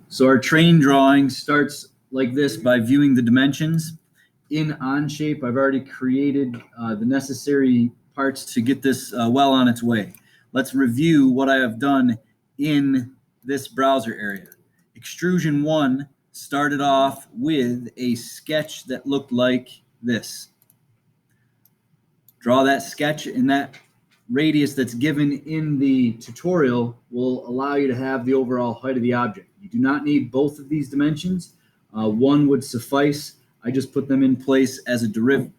So our train drawing starts like this by viewing the dimensions. In Onshape, I've already created the necessary parts to get this well on its way. Let's review what I have done in this browser area. Extrusion 1 started off with a sketch that looked like this. Draw that sketch, and that radius that's given in the tutorial will allow you to have the overall height of the object. You do not need both of these dimensions. One would suffice. I just put them in place as a driven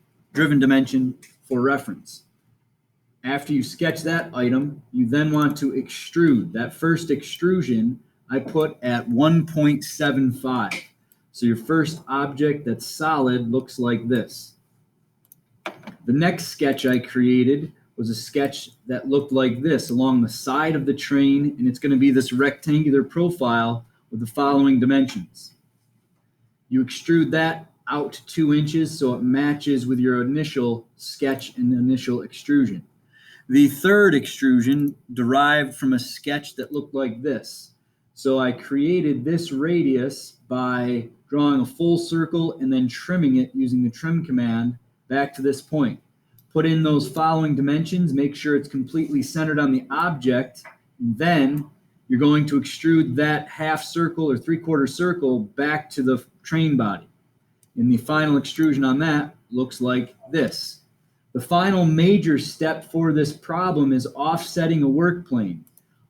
dimension for reference. After you sketch that item, you then want to extrude. That first extrusion I put at 1.75. So your first object that's solid looks like this. The next sketch I created was a sketch that looked like this along the side of the train, and it's going to be this rectangular profile with the following dimensions. You extrude that out 2 inches so it matches with your initial sketch and initial extrusion. The third extrusion derived from a sketch that looked like this. So I created this radius by drawing a full circle and then trimming it using the trim command back to this point. Put in those following dimensions, make sure it's completely centered on the object, and then you're going to extrude that half circle or 3/4 circle back to the train body. And the final extrusion on that looks like this. The final major step for this problem is offsetting a work plane.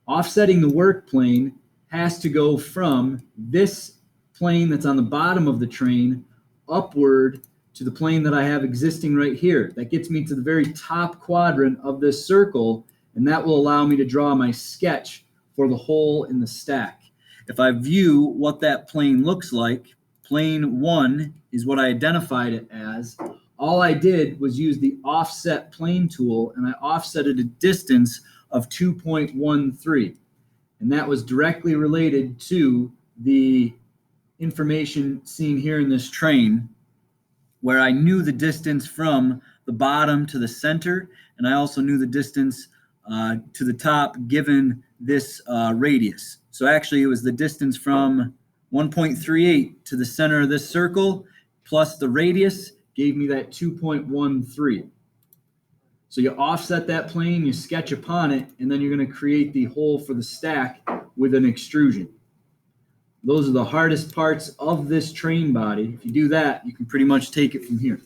Offsetting the work plane has to go from this plane that's on the bottom of the train upward to the plane that I have existing right here. That gets me to the very top quadrant of this circle, and that will allow me to draw my sketch for the hole in the stack. If I view what that plane looks like, plane 1 is what I identified it as. All I did was use the offset plane tool, and I offsetted a distance of 2.13. And that was directly related to the information seen here in this train, where I knew the distance from the bottom to the center, and I also knew the distance to the top given this radius. So actually it was the distance from 1.38 to the center of this circle plus the radius gave me that 2.13. So you offset that plane, you sketch upon it, and then you're going to create the hole for the stack with an extrusion. Those are the hardest parts of this train body. If you do that, you can pretty much take it from here.